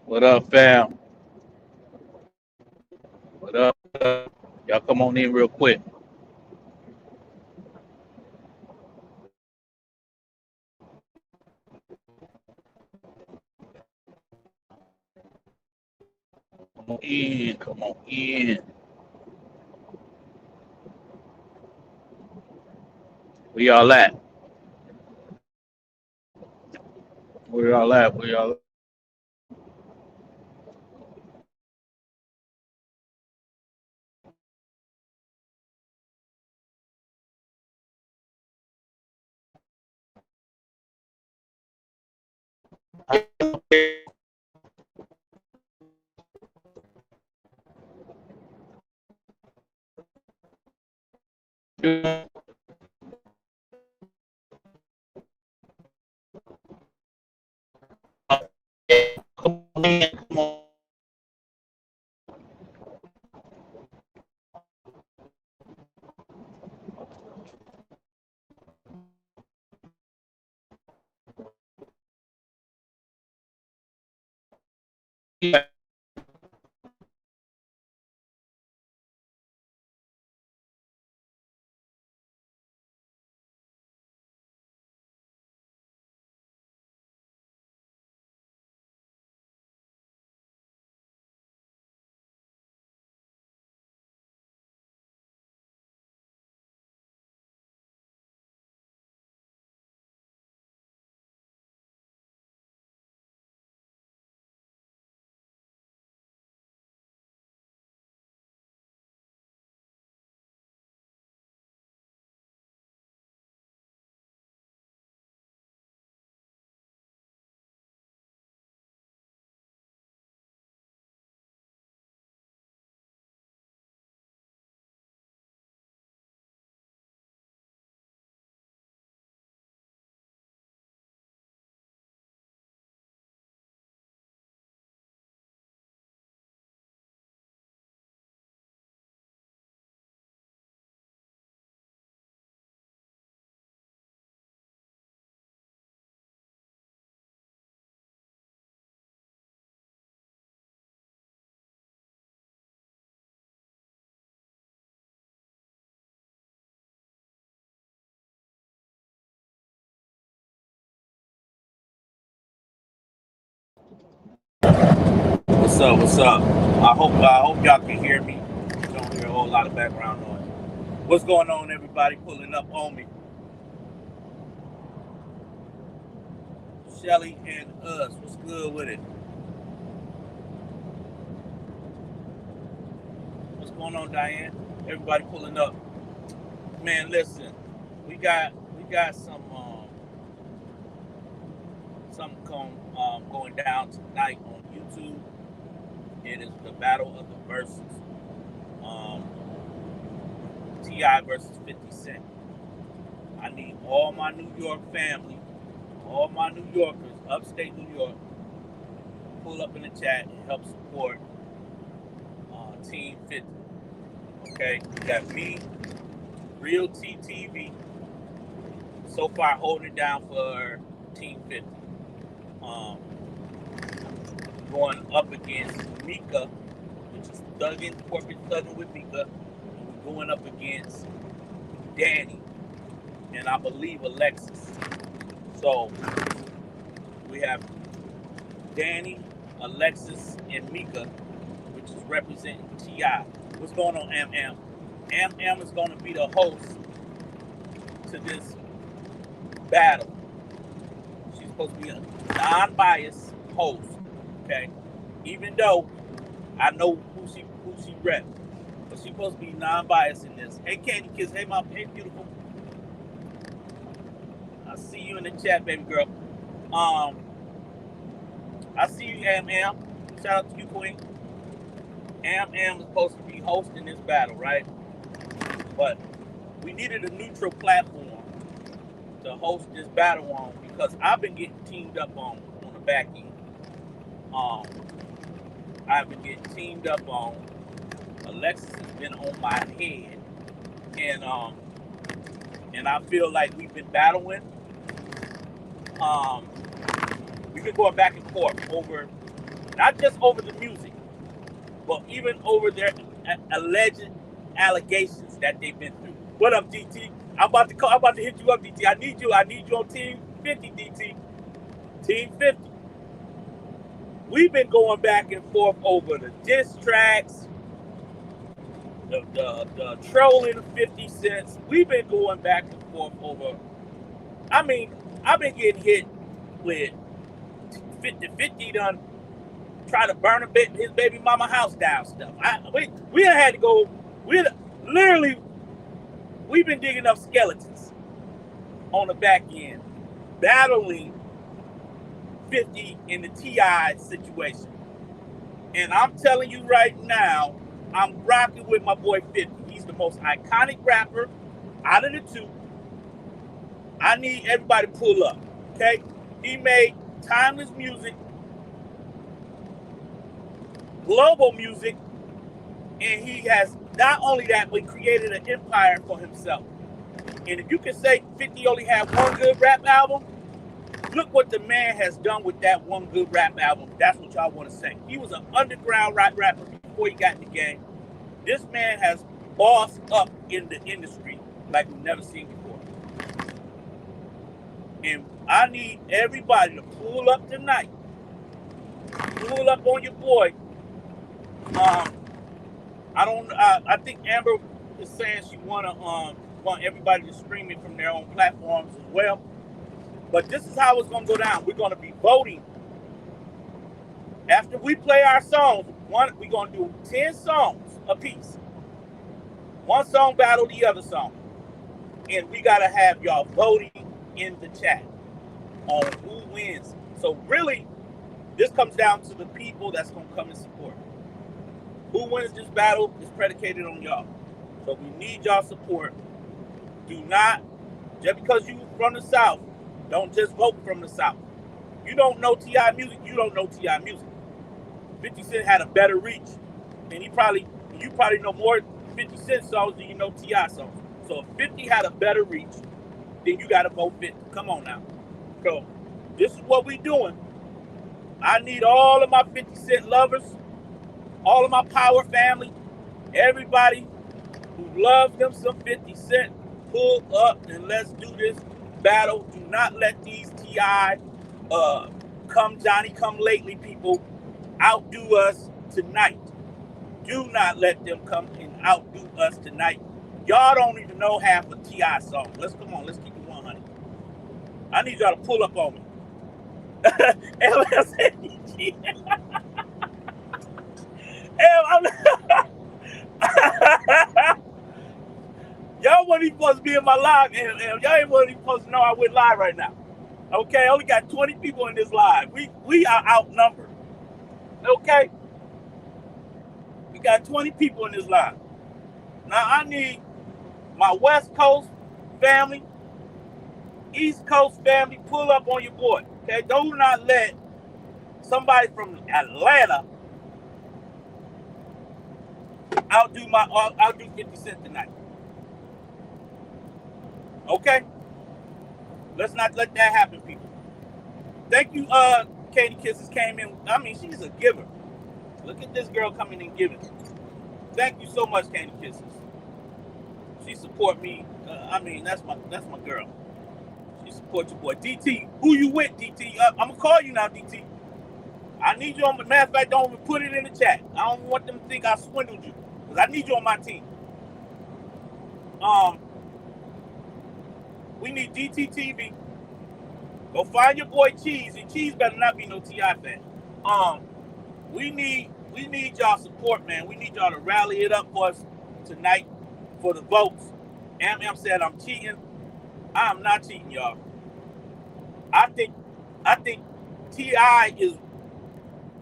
What up, fam? What up? Y'all come on in real quick. Come on in. Come on in. Where y'all at? Where y'all at? Where y'all at? Come on in. Come on. What's up? What's up? I hope y'all can hear me. Don't hear a whole lot of background noise. What's going on, everybody? Pulling up on me. Shelly and us. What's good with it? What's going on, Diane? Everybody pulling up. Man, listen. We got going down tonight on YouTube. It is the Battle of the Verses. Um, Ti versus 50 Cent. I need all my New York family, all my New Yorkers, upstate New York, pull up in the chat and help support Team 50. Okay, we got me, Real TTV, so far holding it down for Team 50. Um, Going up against Mika, which is corporate thugging with Mika. And we're going up against Danny and I believe Alexis. So we have Danny, Alexis, and Mika, which is representing Ti. What's going on, Am Am? Am Am is going to be the host to this battle. She's supposed to be a non-biased host. Okay, even though I know who she reps, but she's supposed to be non-biased in this. Hey, Candy Kiss. Hey, beautiful. I see you in the chat, baby girl. Um, I see you, Am Am. Shout out to you, Queen. Am Am is supposed to be hosting this battle, right? But we needed a neutral platform to host this battle on because I've been getting teamed up on the back end. Um, I've been getting teamed up on. Alexis has been on my head, and and I feel like we've been battling. Um, we've been going back and forth over not just over the music, but even over their alleged allegations that they've been through. What up, DT? I'm about to call. I'm about to hit you up, DT. I need you. I need you on Team 50, DT. Team 50. We've been going back and forth over the diss tracks, the trolling of 50 cents. We've been going back and forth over. I mean, I've been getting hit with 50 done try to burn his baby mama house down stuff. We had to go. Literally, we've been digging up skeletons on the back end, battling 50 in the T.I. situation. And I'm telling you right now, I'm rocking with my boy 50. He's the most iconic rapper out of the two. I need everybody to pull up, okay? He made timeless music, global music, and he has not only that, but created an empire for himself. And if you can say 50 only had one good rap album, look what the man has done with that one good rap album. That's what y'all want to say. He was an underground rap rapper before he got in the game. This man has bossed up in the industry like we've never seen before. And I need everybody to pull up tonight. Pull up on your boy. I think Amber is saying she want everybody to stream it from their own platforms as well. But this is how it's going to go down. We're going to be voting. After we play our songs, we're going to do 10 songs apiece. One song battle the other song. And we got to have y'all voting in the chat on who wins. So really, this comes down to the people that's going to come and support. Who wins this battle is predicated on y'all. So we need y'all support. Do not, just because you from the South, don't just vote from the South. You don't know T.I. music, you don't know T.I. music. 50 Cent had a better reach. And you probably know more 50 Cent songs than you know T.I. songs. So if 50 had a better reach, then you gotta vote 50. Come on now. So this is what we doing. I need all of my 50 Cent lovers, all of my Power family, everybody who loves them some 50 Cent, pull up and let's do this battle. Do not let these T.I. come Johnny come lately people outdo us tonight. Do not let them come and outdo us tonight. Y'all don't even know half a T.I. song. Let's keep it 100. I need y'all to pull up on me. Y'all wasn't even supposed to be in my live, and y'all ain't even supposed to know I went live right now. Okay, I only got 20 people in this live. We are outnumbered. Okay? We got 20 people in this live. Now I need my West Coast family, East Coast family, pull up on your boy. Okay? Do not let somebody from Atlanta outdo 50 Cent tonight. Okay? Let's not let that happen, people. Thank you, Katie Kisses came in. I mean, she's a giver. Look at this girl coming and giving. Thank you so much, Katie Kisses. She support me. I mean, that's my girl. She support your boy. DT, who you with, DT? I'm going to call you now, DT. I need you on, matter of fact, don't even put it in the chat. I don't want them to think I swindled you. Because I need you on my team. We need DTTV. Go find your boy Cheese, and Cheese better not be no T.I. fan. We need y'all support, man. We need y'all to rally it up for us tonight for the votes. Am said I'm cheating. I'm not cheating, y'all. I think T.I. is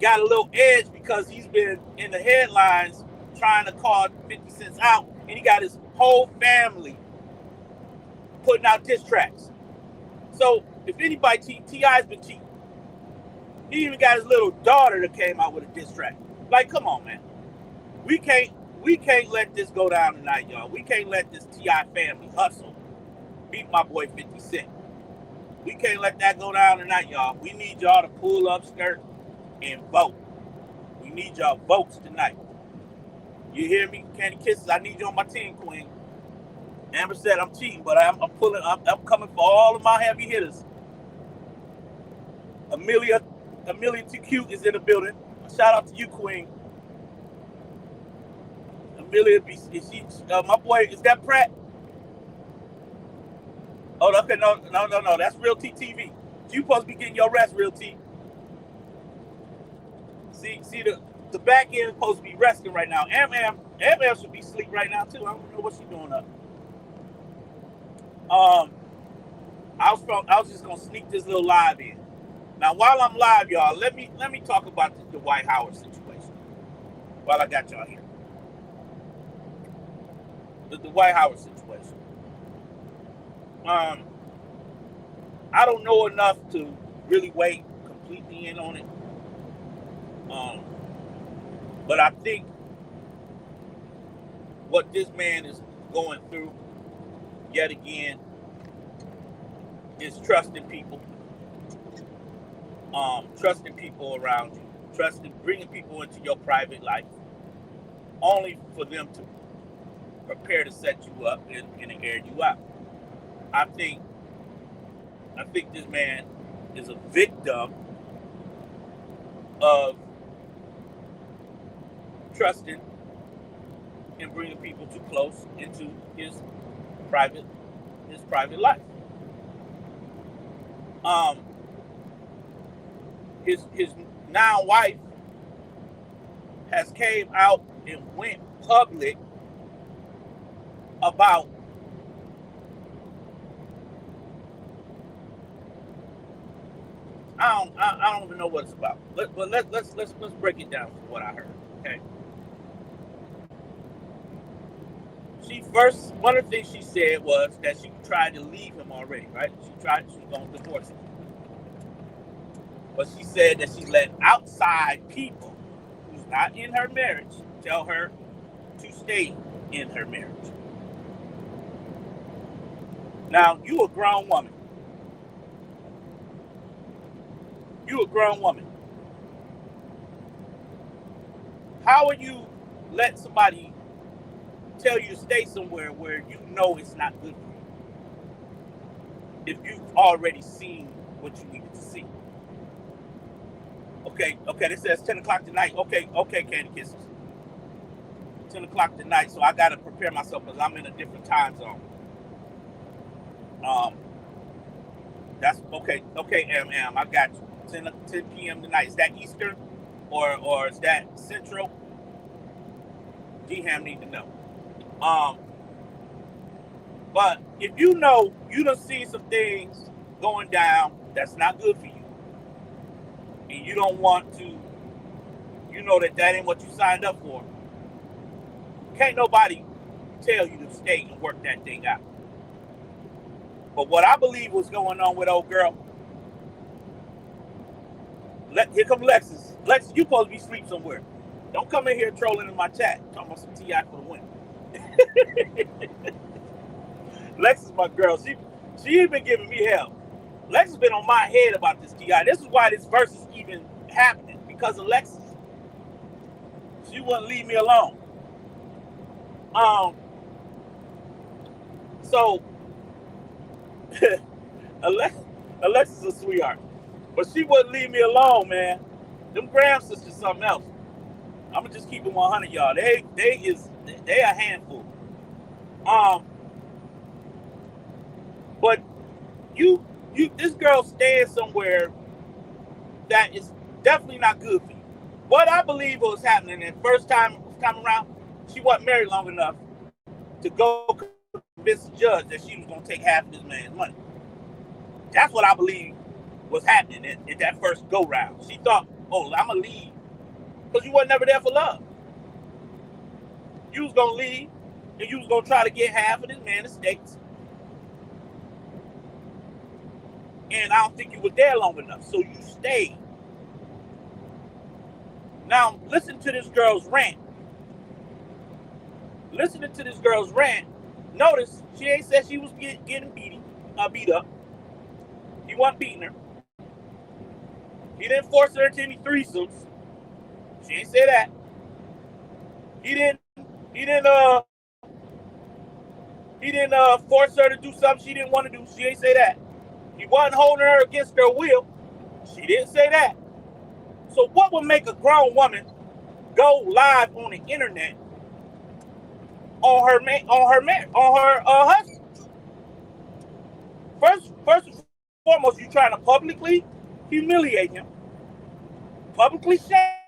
got a little edge because he's been in the headlines trying to call 50 Cent out, and he got his whole family putting out diss tracks. So if anybody cheat, T.I.'s been cheating. He even got his little daughter that came out with a diss track. Like, come on, man. We can't let this go down tonight, y'all. We can't let this T.I. family hustle beat my boy 50 Cent. We can't let that go down tonight, y'all. We need y'all to pull up skirt and vote. We need y'all votes tonight. You hear me? Candy Kisses, I need you on my team, Queen. Amber said I'm cheating, but I'm coming for all of my heavy hitters. Amelia TQ is in the building. Shout out to you, Queen. Amelia, is she? My boy, is that Pratt? Oh, okay, no. That's Real T TV. You supposed to be getting your rest, Real T. See the back end is supposed to be resting right now. Am should be asleep right now too. I don't know what she's doing up. I was just gonna sneak this little live in. Now, while I'm live, y'all, let me talk about the Dwight Howard situation. While I got y'all here, the Dwight Howard situation. I don't know enough to really weigh completely in on it. But I think what this man is going through, yet again, is trusting people. Trusting people around you, bringing people into your private life, only for them to prepare to set you up and air you out. I think this man is a victim of trusting and bringing people too close into his private life. His now wife has came out and went public about I don't even know what it's about. But let's break it down from what I heard. Okay. One of the things she said was that she tried to leave him already, right? She was going to divorce him. But she said that she let outside people who's not in her marriage tell her to stay in her marriage. Now, you a grown woman. How would you let somebody tell you to stay somewhere where you know it's not good for you? If you've already seen what you needed to see. Okay, this says 10 o'clock tonight. Okay, Candy Kisses. 10 o'clock tonight, so I got to prepare myself because I'm in a different time zone. That's okay, Am, I got you. 10 p.m. tonight. Is that Eastern or is that Central? D-Ham need to know. But if you know you done see some things going down that's not good for you, and you don't want to, you know that ain't what you signed up for, can't nobody tell you to stay and work that thing out. But what I believe was going on with old girl, here come Lexus. Lexus, you supposed to be asleep somewhere. Don't come in here trolling in my chat, talking about some T.I. for the win. Lexus, my girl, she ain't been giving me hell. Lexus been on my head about this T.I. This is why this verse is even happening, because of Lexus. She wouldn't leave me alone. So Alexis is a sweetheart, but she wouldn't leave me alone, man. Them Graham sisters something else. I'm gonna just keep it 100, y'all. They a handful. But this girl staying somewhere that is definitely not good for you. What I believe was happening the first time around, she wasn't married long enough to go convince the judge that she was gonna take half of this man's money. That's what I believe was happening in that first go round. She thought, oh, I'm gonna leave because you wasn't never there for love. You was gonna leave and you was gonna try to get half of this man's estates. And I don't think you were there long enough, so you stayed. Now, listen to this girl's rant. Listening to this girl's rant, notice she ain't said she was getting beat up. He wasn't beating her. He didn't force her into any threesomes. She She ain't say that. He didn't he didn't force her to do something she didn't want to do. She ain't say that. He wasn't holding her against her will. She didn't say that. So what would make a grown woman go live on the internet on her husband? First and foremost, you trying to publicly humiliate him, publicly shame.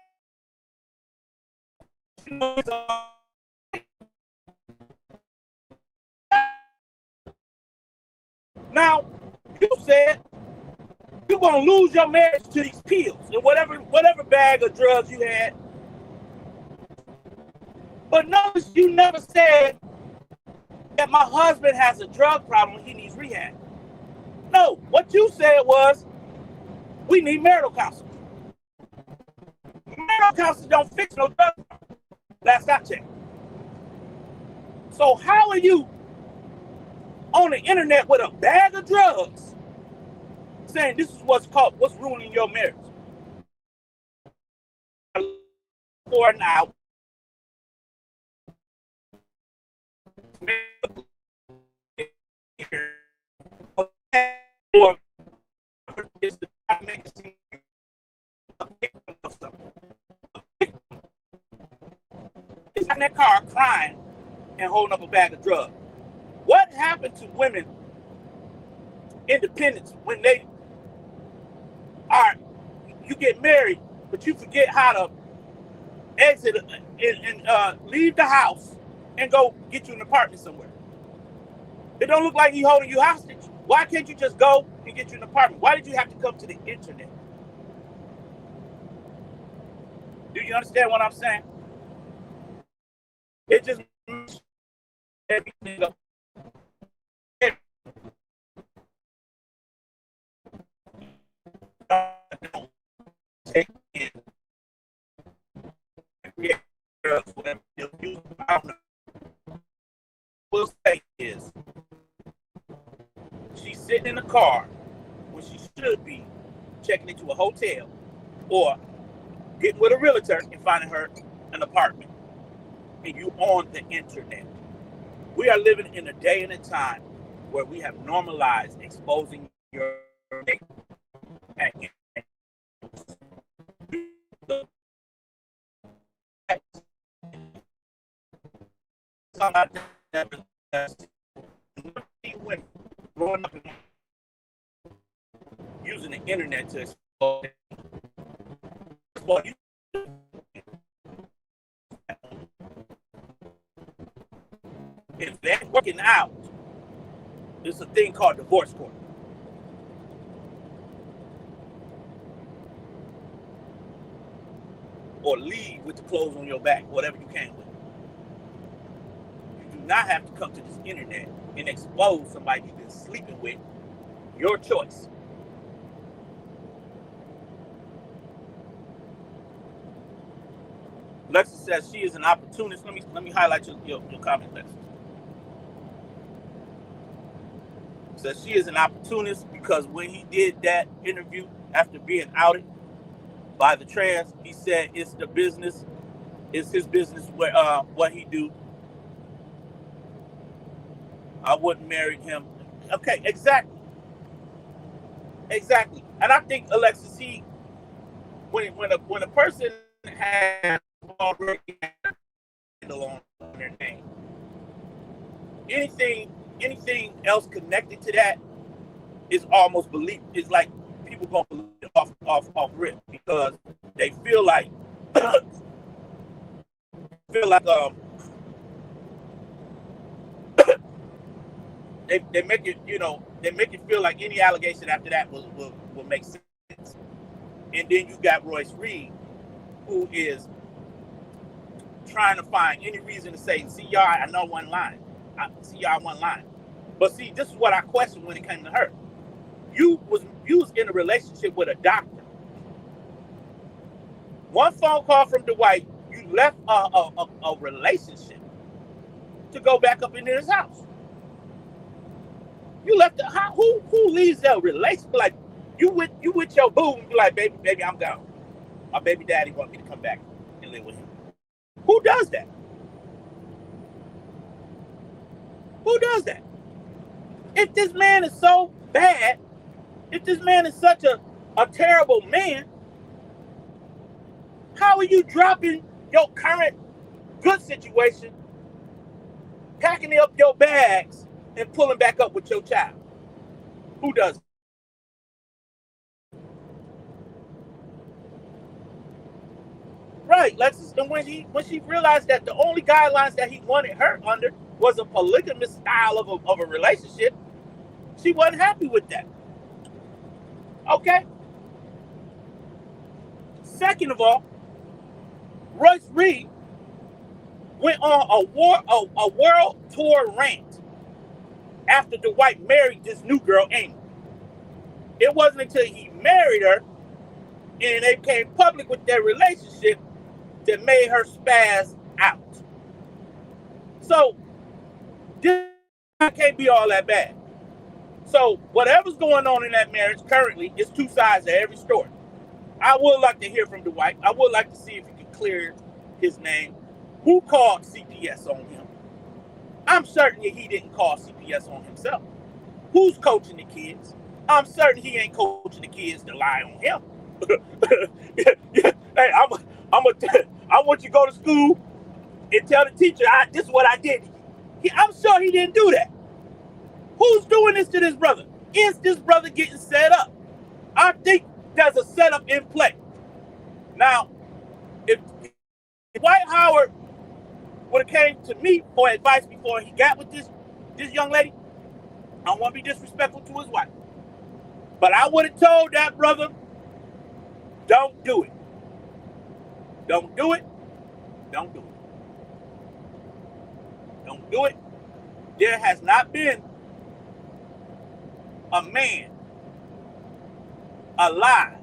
Now, you said you're gonna lose your marriage to these pills and whatever bag of drugs you had. But notice you never said that my husband has a drug problem and he needs rehab. No, what you said was we need marital counseling. Marital counseling don't fix no drug problem. Last I checked. So how are you on the internet with a bag of drugs saying this is what's ruining your marriage? For now, or is the is in that car crying and holding up a bag of drugs. What happened to women independence when they are you get married, but you forget how to exit and leave the house and go get you an apartment somewhere? It don't look like he's holding you hostage. Why can't you just go and get you an apartment? Why did you have to come to the internet? Do you understand what I'm saying? It just makes everything up. Take in. Will say is she's sitting in the car when she should be checking into a hotel or getting with a realtor and finding her an apartment, and you on the internet. We are living in a day and a time where we have normalized exposing your name at internet. Growing up using the internet to expose you. If that's working out, there's a thing called divorce court. Or leave with the clothes on your back, whatever you can with. You do not have to come to this internet and expose somebody you've been sleeping with. Your choice. Lexus says she is an opportunist. Let me highlight your comment, Lexus. Says she is an opportunist because when he did that interview after being outed by the trans, he said it's the business, it's his business what he do. I wouldn't marry him. Okay, exactly. And I think Alexis, when a person has already on their name, anything else connected to that is almost belief. It's like people gonna believe it off rip because they feel like they make it, they make it feel like any allegation after that will make sense. And then you got Royce Reed, who is trying to find any reason to say, see y'all, I know one line. I see y'all one line. But see, this is what I questioned when it came to her. You was in a relationship with a doctor. One phone call from Dwight, you left a relationship to go back up into his house. You left who leaves their relationship? Like you with your boo and be like, baby, I'm gone. My baby daddy want me to come back live with him. Who does that? Who does that? If this man is so bad, if this man is such a terrible man, how are you dropping your current good situation, packing up your bags, and pulling back up with your child? Who does it? Right, Lexus. And when she realized that the only guidelines that he wanted her under was a polygamous style of a relationship, she wasn't happy with that. Okay. Second of all, Royce Reed went on a world tour rant after Dwight married this new girl, Amy. It wasn't until he married her and they came public with their relationship that made her spaz out. So this can't be all that bad. So whatever's going on in that marriage currently is two sides to every story. I would like to hear from Dwight. I would like to see if he can clear his name. Who called CPS on him? I'm certain that he didn't call CPS on himself. Who's coaching the kids? I'm certain he ain't coaching the kids to lie on him. Hey, I want you to go to school and tell the teacher, this is what I did. I'm sure he didn't do that. Who's doing this to this brother? Is this brother getting set up? I think there's a setup in play. Now, if Dwight Howard would have came to me for advice before he got with this young lady, I don't want to be disrespectful to his wife, but I would have told that brother, don't do it. Don't do it. Don't do it. Don't do it. There has not been a man alive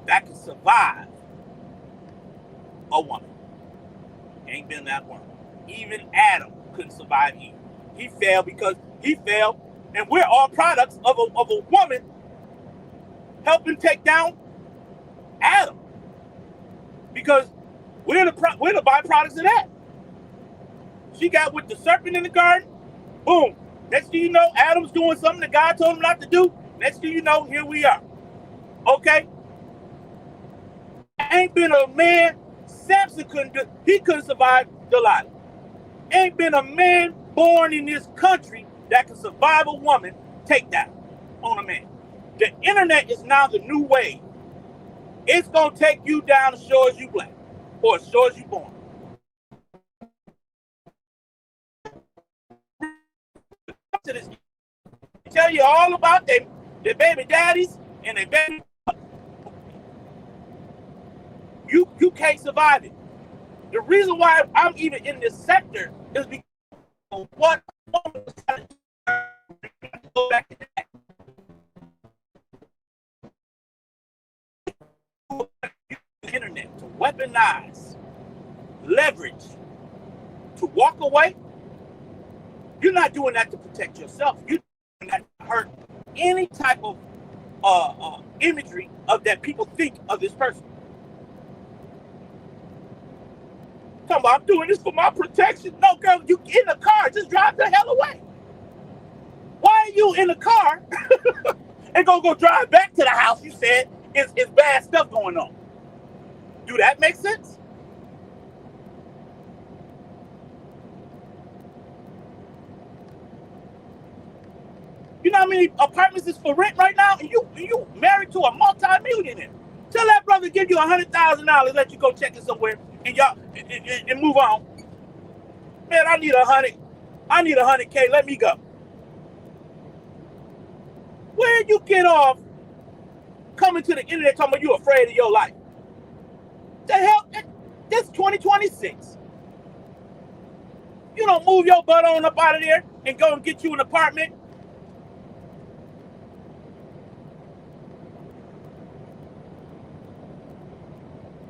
that can survive a woman. Ain't been that one. Even Adam couldn't survive Eve. He failed because he failed, and we're all products of a woman helping take down Adam, because we're the byproducts of that. She got with the serpent in the garden. Boom. Next thing you know, Adam's doing something that God told him not to do. Next thing you know, here we are. Okay? Ain't been a man, Samson couldn't survive Delilah. Ain't been a man born in this country that can survive a woman takedown on a man. The internet is now the new wave. It's going to take you down as sure as you black or as sure as you born. To this, tell you all about their baby daddies and their baby. You can't survive it. The reason why I'm even in this sector is because of what woman was trying to go back to that. The internet to weaponize, leverage, to walk away. You're not doing that to protect yourself. You're doing that to hurt any type of imagery of that people think of this person. Talking about, I'm doing this for my protection. No, girl, you in the car. Just drive the hell away. Why are you in the car and go drive back to the house? You said it's bad stuff going on. Do that make sense? You know how many apartments is for rent right now? And you married to a multi-millionaire. Tell that brother give you $100,000, let you go check it somewhere, and y'all and move on. Man, I need $100K. Let me go. Where'd you get off coming to the internet talking about you afraid of your life? The hell? This 2026. You don't move your butt on up out of there and go and get you an apartment.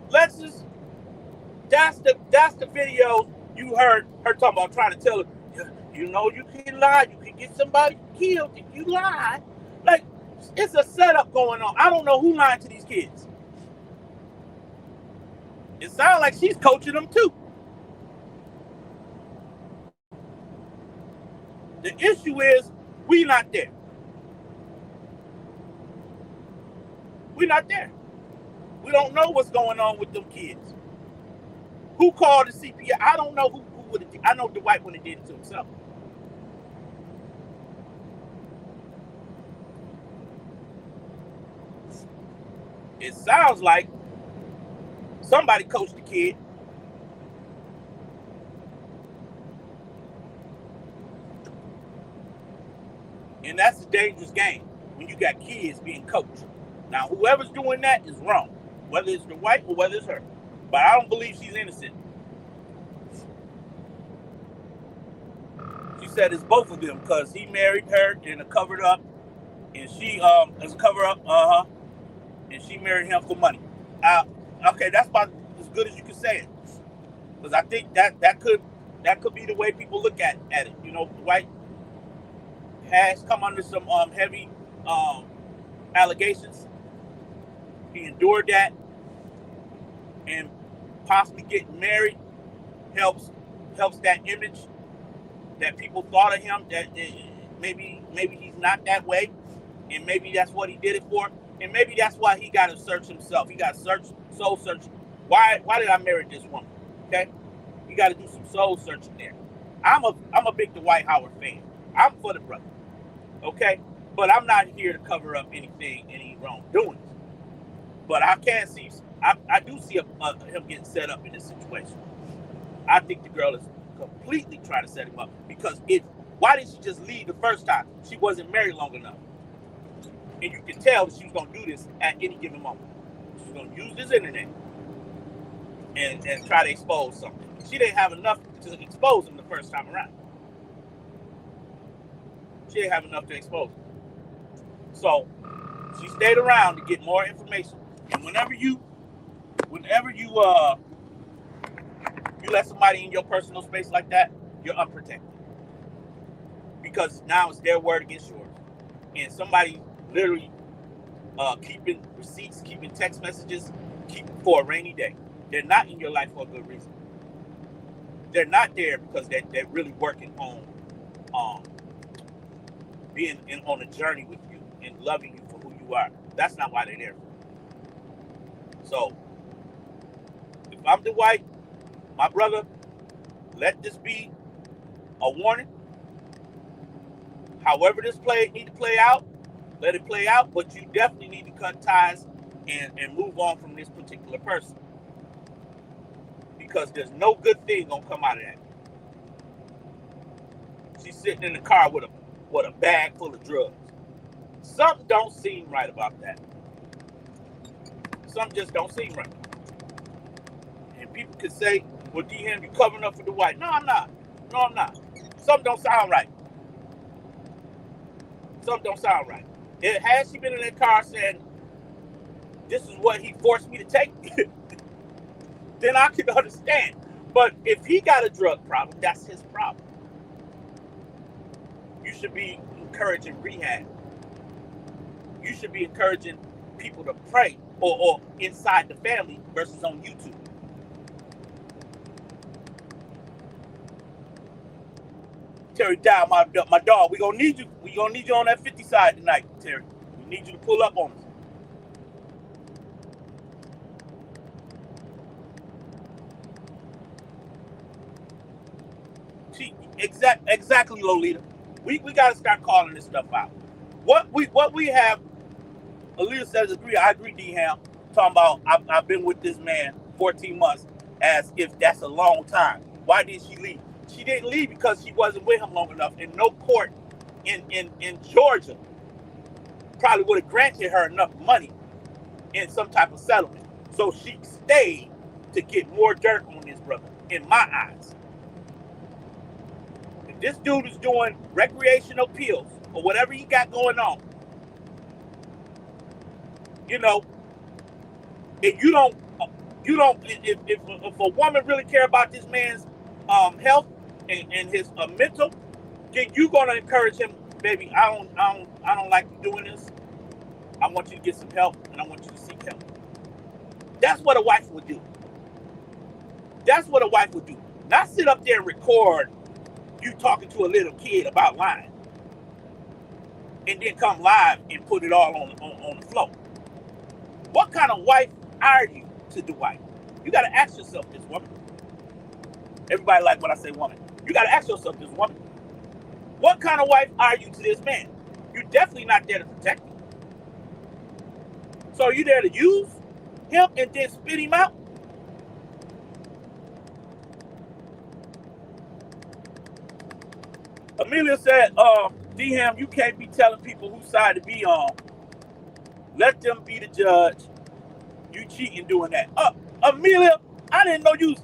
Lexus, that's the video you heard her talking about, trying to tell her, you know, you can lie, you can get somebody killed if you lie. Like, it's a setup going on. I don't know who lied to these kids. It sounds like she's coaching them too. The issue is we not there. We not there. We don't know what's going on with them kids. Who called the CPS? I don't know who would have. I know Dwight wouldn't have did it to himself. It sounds like somebody coached the kid. And that's a dangerous game when you got kids being coached. Now, whoever's doing that is wrong, whether it's the white or whether it's her. But I don't believe she's innocent. She said it's both of them because he married her in a covered up, and she as a cover up, and she married him for money. Okay, that's about as good as you can say it, because I think that could be the way people look at it. You know, Dwight has come under some heavy allegations. He endured that, and possibly getting married helps that image that people thought of him, that maybe he's not that way, and maybe that's what he did it for, and maybe that's why he got to search himself. He got to soul search. Why did I marry this woman? Okay, you got to do some soul searching there. I'm a big Dwight Howard fan. I'm for the brother. Okay, but I'm not here to cover up any wrongdoings. But I can see, I do see him getting set up in this situation. I think the girl is completely trying to set him up, because why did she just leave the first time? She wasn't married long enough. And you can tell that she was going to do this at any given moment. She's going to use this internet and try to expose something. She didn't have enough to expose him the first time around. She didn't have enough to expose him. So she stayed around to get more information. And whenever you let somebody in your personal space like that, you're unprotected. Because now it's their word against yours. And somebody literally keeping receipts, keeping text messages, keeping for a rainy day. They're not in your life for a good reason. They're not there because they're really working on being on a journey with you and loving you for who you are. That's not why they're there. So, if I'm Dwight, my brother, let this be a warning. However this need to play out, let it play out, but you definitely need to cut ties and move on from this particular person. Because there's no good thing gonna come out of that. She's sitting in the car with a bag full of drugs. Something don't seem right about that. Something just don't seem right. And people could say, well, D-Ham, you covering up for the white. No, I'm not. No, I'm not. Something don't sound right. Something don't sound right. Has she been in that car saying, this is what he forced me to take, then I can understand. But if he got a drug problem, that's his problem. You should be encouraging rehab. You should be encouraging people to pray or inside the family versus on YouTube. Terry Dow, my dog, we gonna need you. We gonna need you on that 50 side tonight, Terry. We need you to pull up on us. Exactly, Lolita. We gotta start calling this stuff out. What we have, Alita says agree. I agree, D-Ham. Talking about I've been with this man 14 months, as if that's a long time. Why did she leave? She didn't leave because she wasn't with him long enough, and no court in Georgia probably would have granted her enough money in some type of settlement. So she stayed to get more dirt on this brother, in my eyes. If this dude is doing recreational pills or whatever he got going on, you know, if you don't, if a woman really care about this man's health and his mental, then you gonna encourage him, baby. I don't like you doing this. I want you to get some help, and I want you to seek help. That's what a wife would do. That's what a wife would do. Not sit up there and record you talking to a little kid about lying, and then come live and put it all on the floor. What kind of wife are you to the wife? You got to ask yourself this, woman. Everybody like when I say woman. You got to ask yourself this, woman. What kind of wife are you to this man? You're definitely not there to protect him. So are you there to use him and then spit him out? Amelia said, D-Ham, you can't be telling people whose side to be on. Let them be the judge. You cheating doing that. Amelia, I didn't know you was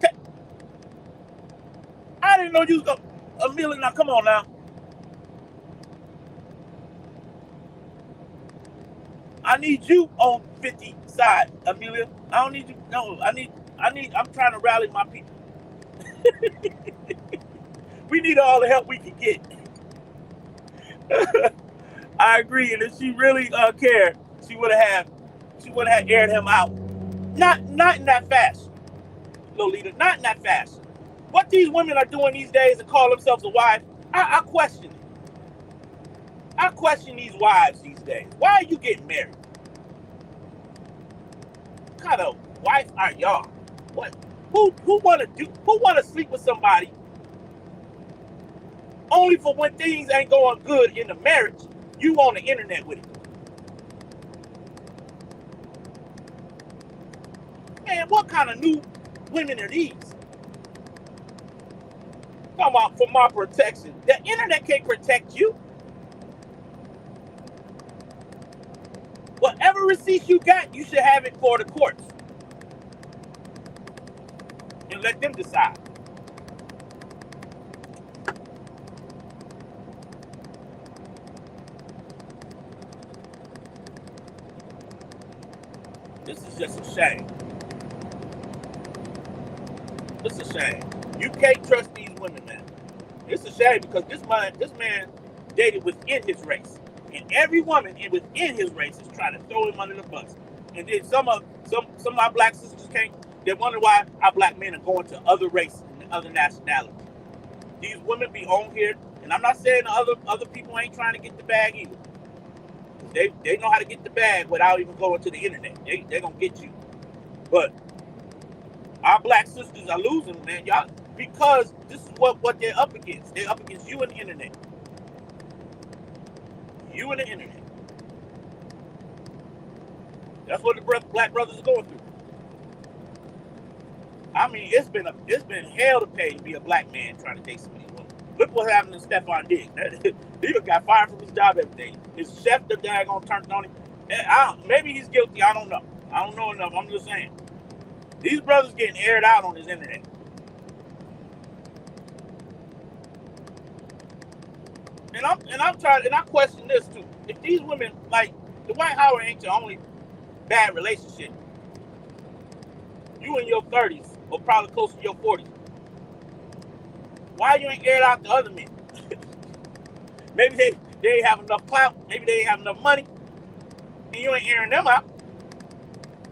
Amelia, now come on now. I need you on 50 side, Amelia. I don't need you. No, I'm trying to rally my people. We need all the help we can get. I agree, and if she really cared, she would have aired him out. Not in that fashion, Lolita. Not in that fashion. What these women are doing these days and call themselves a wife, I question it. I question these wives these days. Why are you getting married? What kind of wife are y'all? What? Who wanna sleep with somebody only for when things ain't going good in the marriage, you on the internet with it? Man, what kind of new women are these? Talking about for my protection. The internet can't protect you. Whatever receipts you got, you should have it for the courts. And let them decide. This is just a shame. It's a shame. You can't trust these women, man. It's a shame because this man dated within his race. And every woman within his race is trying to throw him under the bus. And then some of our black sisters can't. They wonder why our black men are going to other races and other nationalities. These women be on here, and I'm not saying other people ain't trying to get the bag either. They know how to get the bag without even going to the internet. They're gonna get you. But our black sisters are losing, man, y'all, because this is what they're up against. They're up against you and the internet. You and the internet. That's what the black brothers are going through. I mean, it's been hell to pay to be a black man trying to date some of these women. Look what happened to Stephon Diggs. He got fired from his job every day. His chef, the guy, gonna turn on him. Maybe he's guilty. I don't know. I don't know enough. I'm just saying. These brothers getting aired out on this internet. And I question this too. If these women, like, Dwight Howard ain't your only bad relationship. You in your 30s, or probably close to your 40s. Why you ain't aired out the other men? Maybe they ain't have enough clout. Maybe they ain't have enough money. And you ain't airing them out.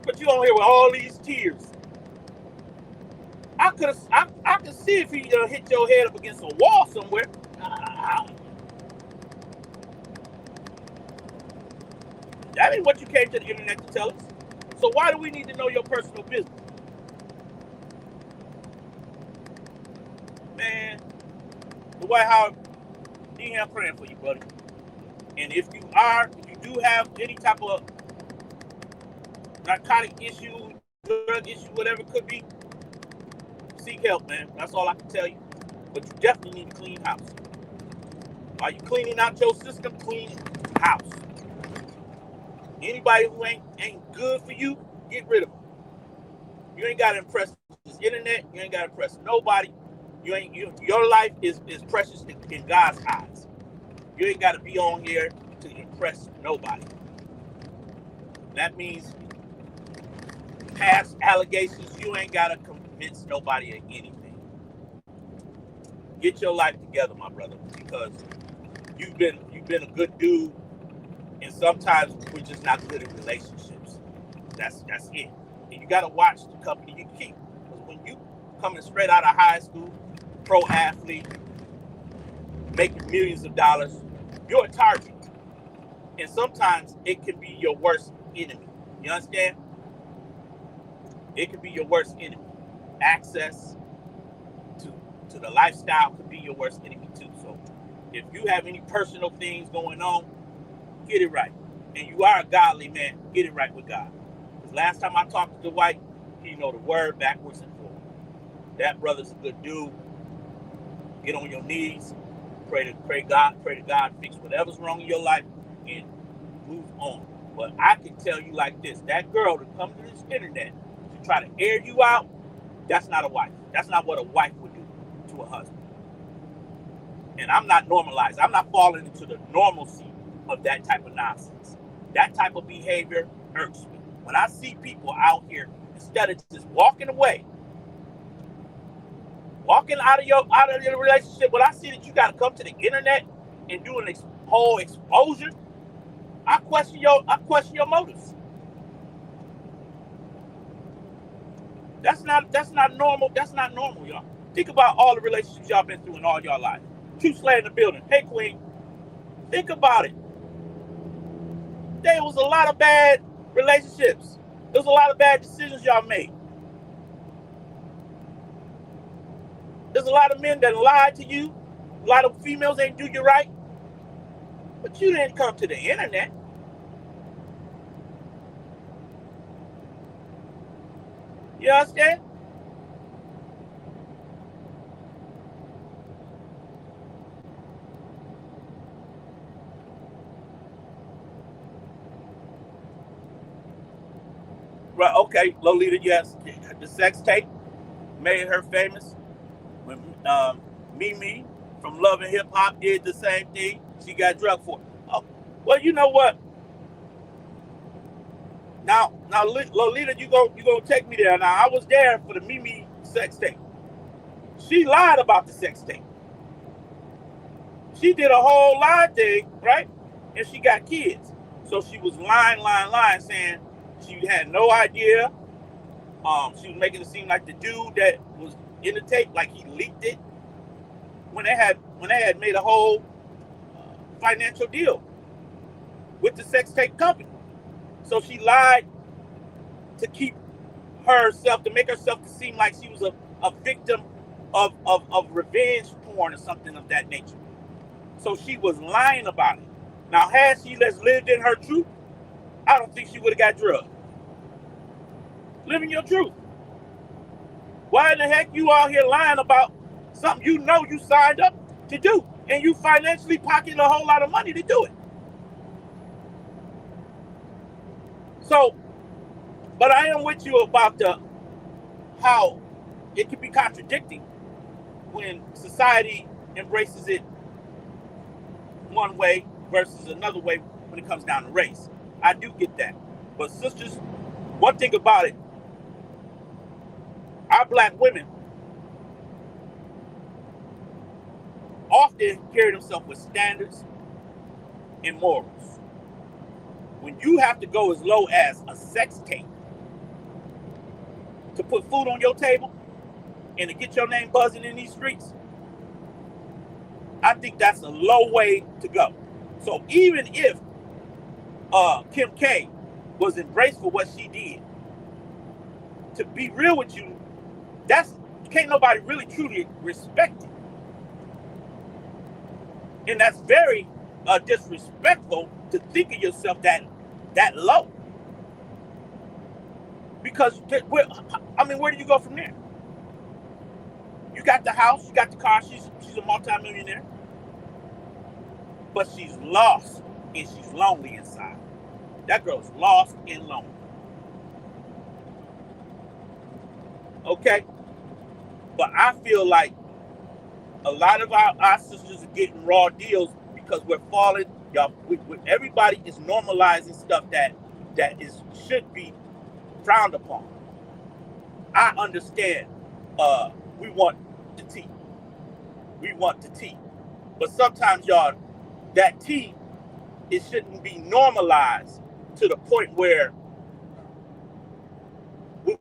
But you on here with all these tears. I could see if he hit your head up against a wall somewhere. That ain't what you came to the internet to tell us. So why do we need to know your personal business? Man, Dwight Howard, I'm praying for you, buddy. And if you do have any type of narcotic issue, drug issue, whatever it could be, seek help, man. That's all I can tell you. But you definitely need a clean house. While you cleaning out your system, clean house. Anybody who ain't good for you, get rid of them. You ain't got to impress this internet. You ain't got to impress nobody. Your life is precious in God's eyes. You ain't got to be on here to impress nobody. That means past allegations, you ain't got to convince nobody of anything. Get your life together, my brother, because you've been a good dude, and sometimes we're just not good in relationships. That's it. And you got to watch the company you keep. Because when coming straight out of high school, pro athlete, making millions of dollars. You're a target. And sometimes it can be your worst enemy. You understand? It can be your worst enemy. Access to the lifestyle could be your worst enemy too. So if you have any personal things going on, get it right. And you are a godly man, get it right with God. Because last time I talked to Dwight, he know the word backwards and forward. That brother's a good dude. Get on your knees, pray to God, fix whatever's wrong in your life, and move on. But I can tell you like this: that girl to come to this internet to try to air you out, that's not a wife. That's not what a wife would do to a husband. And I'm not normalized. I'm not falling into the normalcy of that type of nonsense. That type of behavior irks me. When I see people out here, instead of just walking away, walking out of your relationship, when I see that you got to come to the internet and do an whole exposure, I question your motives. That's not normal. That's not normal, y'all. Think about all the relationships y'all been through in all y'all life. Truth Slayer in the building. Hey, Queen. Think about it. There was a lot of bad relationships. There was a lot of bad decisions y'all made. There's a lot of men that lied to you. A lot of females ain't do you right. But you didn't come to the internet. You understand? Right, okay, Lolita, yes. The sex tape made her famous. When Mimi from Love and Hip Hop did the same thing, she got drugged for it. Oh, well, you know what? Now, Lolita, you gonna take me there. Now, I was there for the Mimi sex tape. She lied about the sex tape. She did a whole lie thing, right? And she got kids. So she was lying, saying she had no idea. She was making it seem like the dude that was in the tape, like he leaked it. When they had made a whole financial deal with the sex tape company. So she lied to keep herself, to make herself seem like she was a victim of revenge porn or something of that nature. So she was lying about it. Now, had she just lived in her truth, I don't think she would have got drugged. Living your truth. Why in the heck you out here lying about something you know you signed up to do, and you financially pocketed a whole lot of money to do it? So, but I am with you about how it can be contradicting when society embraces it one way versus another way when it comes down to race. I do get that. But sisters, one thing about it, our black women often carry themselves with standards and morals. When you have to go as low as a sex tape to put food on your table and to get your name buzzing in these streets, I think that's a low way to go. So even if Kim K was embraced for what she did, to be real with you, that's can't nobody really truly respect it. And that's very disrespectful to think of yourself that low. Because where do you go from there? You got the house, you got the car, she's a multi-millionaire. But she's lost and she's lonely inside. That girl's lost and lonely. Okay? But I feel like a lot of our sisters are getting raw deals because we're falling. Y'all, everybody is normalizing stuff that should be frowned upon. I understand. We want the tea. We want the tea. But sometimes, y'all, that tea, it shouldn't be normalized to the point where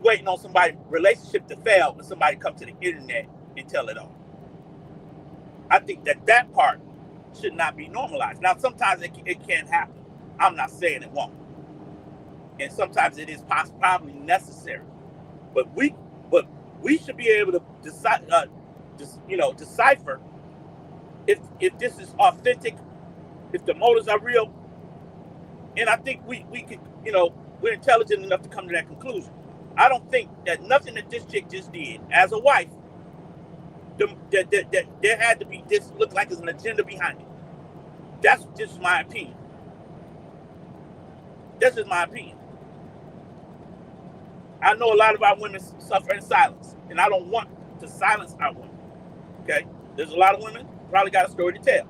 waiting on somebody's relationship to fail when somebody comes to the internet and tell it all. I think that part should not be normalized. Now, sometimes it can happen. I'm not saying it won't. And sometimes it is probably necessary. But we should be able to decipher if this is authentic, if the motives are real. And I think we could, we're intelligent enough to come to that conclusion. I don't think that nothing that this chick just did as a wife, that there had to be, this look like there's an agenda behind it. That's just my opinion. That's just my opinion. I know a lot of our women suffer in silence, and I don't want to silence our women. Okay? There's a lot of women probably got a story to tell.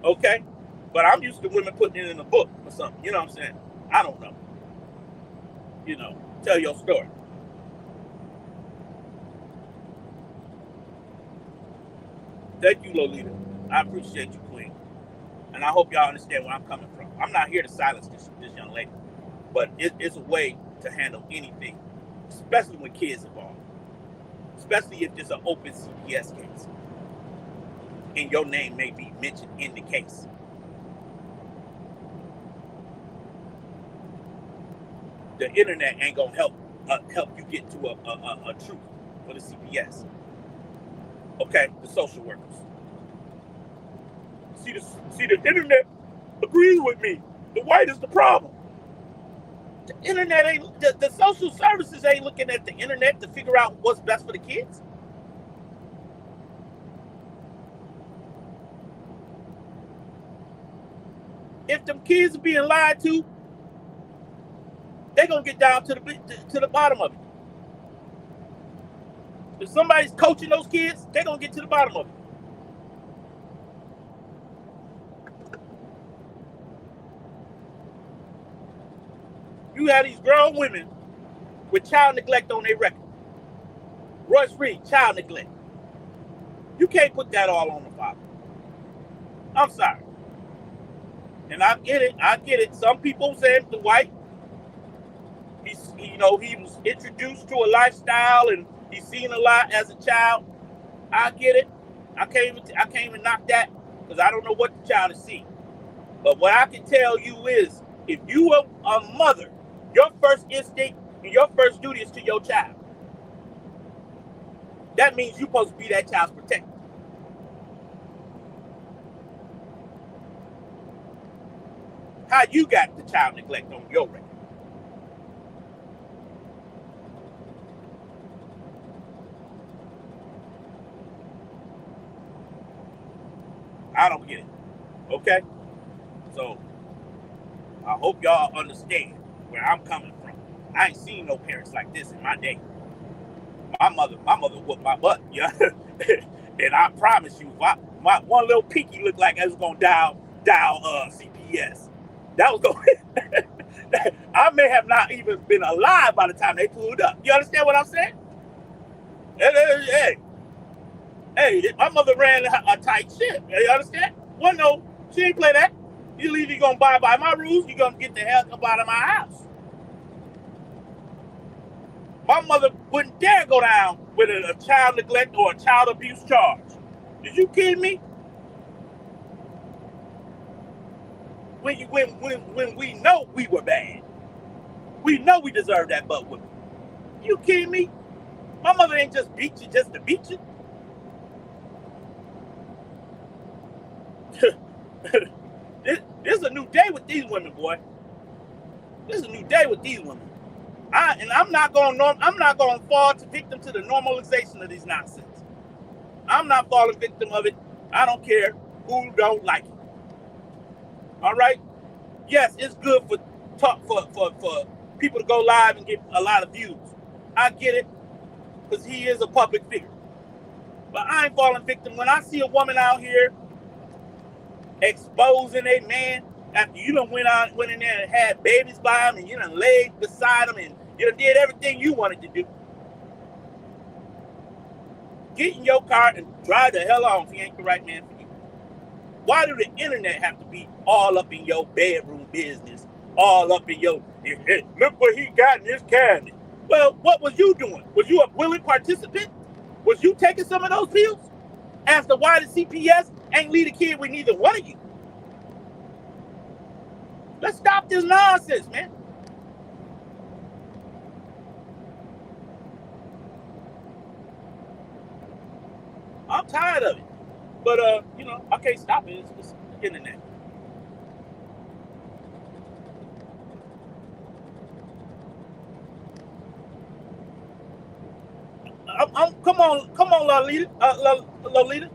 Okay? But I'm used to women putting it in a book or something. You know what I'm saying? I don't know. Tell your story. Thank you, Lolita. I appreciate you, Queen. And I hope y'all understand where I'm coming from. I'm not here to silence this young lady. But it's a way to handle anything, especially when kids involved. Especially if there's an open CPS case. And your name may be mentioned in the case. The internet ain't gonna help you get to a truth for the CPS. Okay, the social workers. See the internet agrees with me. The white is the problem. The internet ain't, the social services ain't looking at the internet to figure out what's best for the kids. If them kids are being lied to, they're gonna get down to the bottom of it. If somebody's coaching those kids, they're gonna get to the bottom of it. You have these grown women with child neglect on their record. Royce Reed, child neglect. You can't put that all on the father. I'm sorry. And I get it. Some people say the white, he was introduced to a lifestyle and he's seen a lot as a child. I get it. I can't even knock that because I don't know what the child is seeing. But what I can tell you is, if you are a mother, your first instinct and your first duty is to your child. That means you're supposed to be that child's protector. How you got the child neglect on your record? I don't get it. Okay? So, I hope y'all understand where I'm coming from. I ain't seen no parents like this in my day. My mother whooped my butt, yeah. And I promise you, my one little pinky looked like I was gonna dial CPS. That was going. I may have not even been alive by the time they pulled up. You understand what I'm saying? Hey, my mother ran a tight ship. You understand? Well, no, she ain't play that. You either gonna abide by my rules, you're gonna get the hell up out of my house. My mother wouldn't dare go down with a child neglect or a child abuse charge. Did you kidding me? When we know we were bad, we know we deserve that butt whipping. You kidding me? My mother ain't just beat you just to beat you. This is a new day with these women, boy. This is a new day with these women. I'm not going to fall victim to the normalization of these nonsense. I'm not falling victim of it. I don't care who don't like it. All right? Yes, it's good for people to go live and get a lot of views. I get it, because he is a public figure. But I ain't falling victim when I see a woman out here exposing a man after you done went in there and had babies by him, and you done laid beside him, and you done did everything you wanted to do. Get in your car and drive the hell on if he ain't the right man for you. Why do the internet have to be all up in your bedroom business all up in your, hey, look what he got in his cabinet. Well, what was you doing? Was you a willing participant? Was you taking some of those pills? As to why the CPS ain't lead a kid with neither one of you. Let's stop this nonsense, man. I'm tired of it. But I can't stop it. It's getting in there. Come on, Lolita.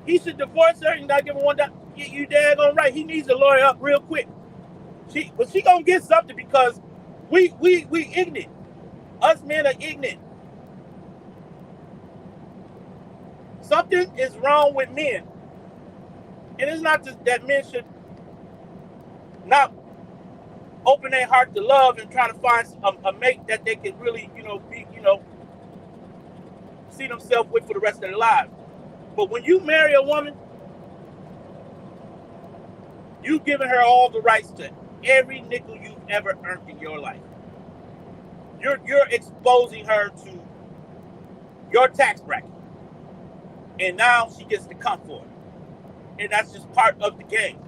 He should divorce her and not give her one. You daggone right. He needs to lawyer up real quick. She gonna get something because we ignorant. Us men are ignorant. Something is wrong with men, and it's not just that men should not open their heart to love and try to find a mate that they can really, see themselves with for the rest of their lives. But when you marry a woman, you've given her all the rights to every nickel you've ever earned in your life. You're exposing her to your tax bracket. And now she gets to come for it. And that's just part of the game.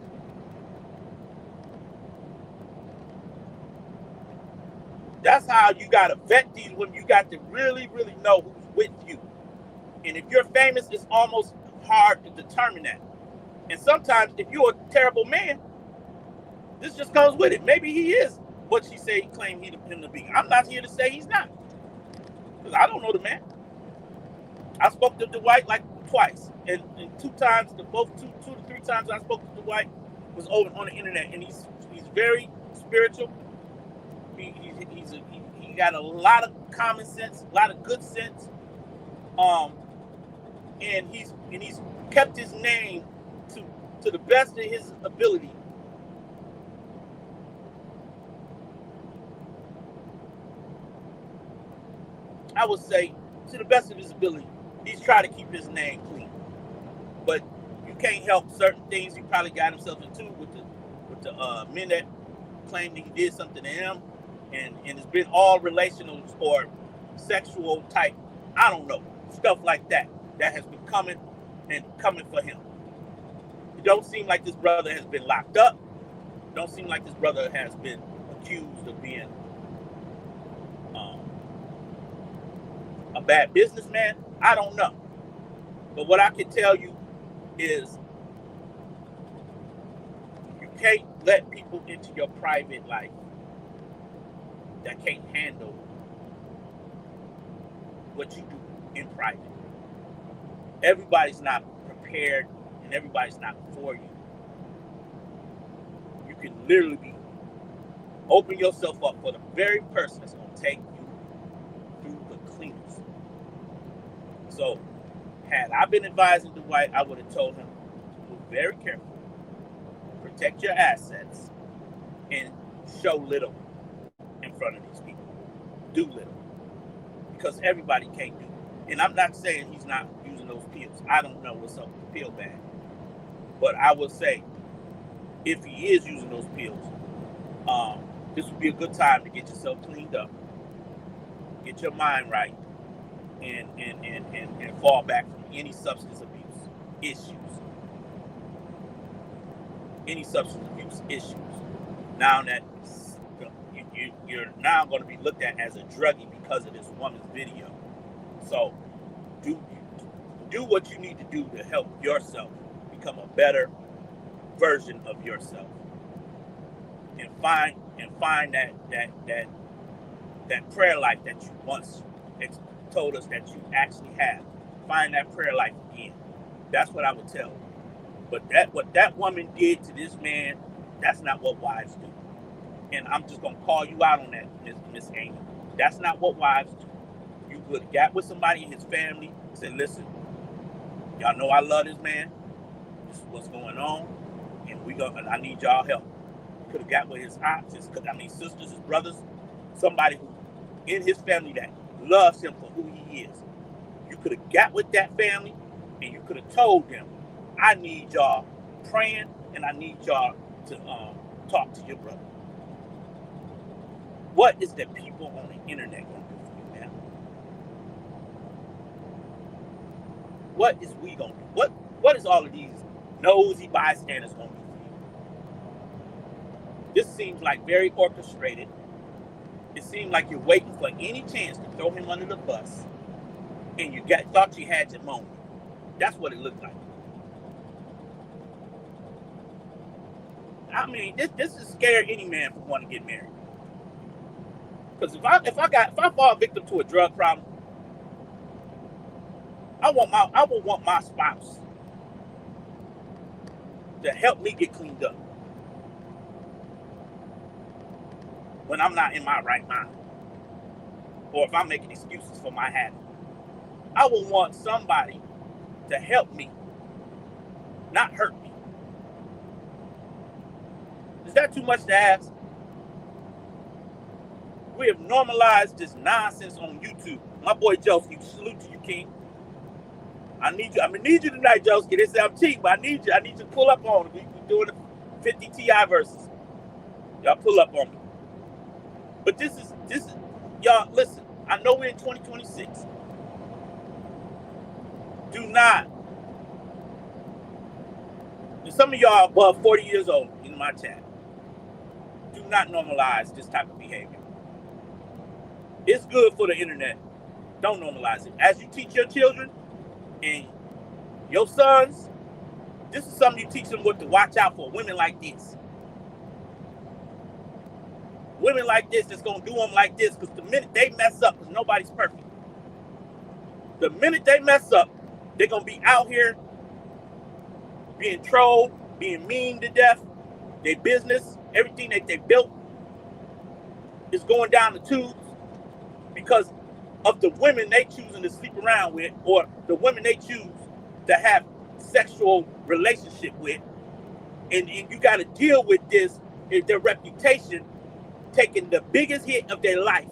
That's how you got to vet these women. You got to really, really know who's with you. And if you're famous, it's almost hard to determine that. And sometimes if you're a terrible man, this just comes with it. Maybe he is what she say he claimed him to be. I'm not here to say he's not. Because I don't know the man. I spoke to Dwight like twice. And two times, two to three times I spoke to Dwight was over on the internet. And he's very spiritual. He got a lot of common sense, a lot of good sense. And he's kept his name to the best of his ability. I would say, to the best of his ability, he's trying to keep his name clean. But you can't help certain things he probably got himself into with the men that claim that he did something to him, and it's been all relational or sexual type, I don't know, stuff like that has been coming for him. It don't seem like this brother has been locked up. It don't seem like this brother has been accused of being a bad businessman. I don't know. But what I can tell you is you can't let people into your private life that can't handle what you do in private. Everybody's not prepared and everybody's not for you. You can literally open yourself up for the very person that's going to take you through the cleaners. So, had I been advising Dwight, I would have told him to be very careful, protect your assets, and show little in front of these people. Do little. Because everybody can't do it. And I'm not saying he's not using those pills. I don't know what's up with the pill bag. But I would say, if he is using those pills, this would be a good time to get yourself cleaned up, get your mind right, and fall back from any substance abuse issues. Now that you're now going to be looked at as a druggie because of this woman's video. So do what you need to do to help yourself become a better version of yourself, and find that prayer life that you once told us that you actually have. Find that prayer life again. That's what I would tell you. But what that woman did to this man, that's not what wives do. And I'm just gonna call you out on that, Miss Amy. That's not what wives do. You would have got with somebody in his family and said, listen, y'all know I love this man. This is what's going on, and I need y'all help. You could have got with his aunts, his sisters, his brothers, somebody who in his family that loves him for who he is. You could have got with that family and you could have told them, I need y'all praying and I need y'all to talk to your brother. What is the people on the internet going to do for you, man? What is we going to do? What is all of these nosy bystanders going to do for you? This seems like very orchestrated. It seemed like you're waiting for any chance to throw him under the bus, and you thought you had your moment. That's what it looked like. I mean, this is scare any man from wanting to get married. Because if I fall victim to a drug problem, I would want my spouse to help me get cleaned up when I'm not in my right mind, or if I'm making excuses for my habit. I would want somebody to help me, not hurt me. Is that too much to ask? We have normalized this nonsense on YouTube. My boy Josky, salute to you, King. I need you tonight, Josky. They say I'm cheap, but I need you to pull up on me. We're doing the 50 Ti verses. Y'all pull up on me. But this is y'all listen. I know we're in 2026. Do not. Some of y'all above 40 years old in my chat. Do not normalize this type of behavior. It's good for the internet. Don't normalize it. As you teach your children and your sons, this is something you teach them what to watch out for. Women like this. Women like this that's going to do them like this, because the minute they mess up, because nobody's perfect. The minute they mess up, they're going to be out here being trolled, being mean to death. Their business, everything that they built is going down the tubes because of the women they choosing to sleep around with, or the women they choose to have sexual relationship with. And you got to deal with this, their reputation taking the biggest hit of their life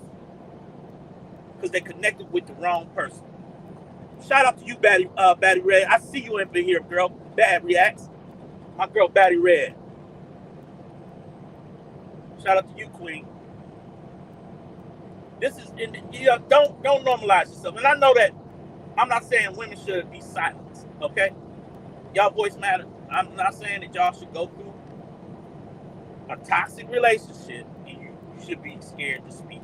because they connected with the wrong person. Shout out to you, Batty Red. I see you in here, girl. Bad reacts. My girl, Batty Red. Shout out to you, Queen. This is, don't normalize yourself. And I know that I'm not saying women should be silenced, okay? Y'all voice matter. I'm not saying that y'all should go through a toxic relationship and you should be scared to speak.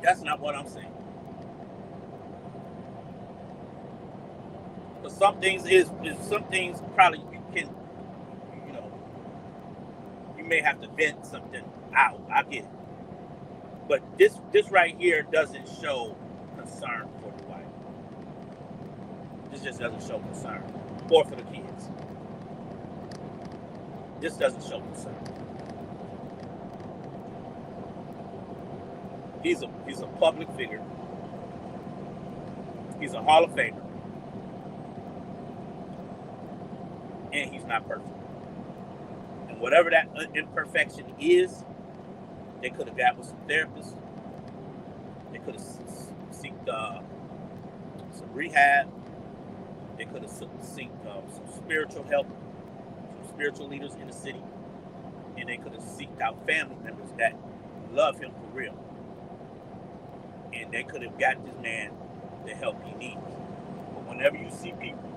That's not what I'm saying. But some things probably you can, you may have to vent something out. I get it. But this right here doesn't show concern for the wife. This just doesn't show concern. Or for the kids. This doesn't show concern. He's a public figure. He's a Hall of Famer. And he's not perfect. And whatever that imperfection is, they could have got with some therapists. They could have sought some rehab. They could have sought some spiritual help, some spiritual leaders in the city. And they could have sought out family members that love him for real. And they could have got this man the help he needs. But whenever you see people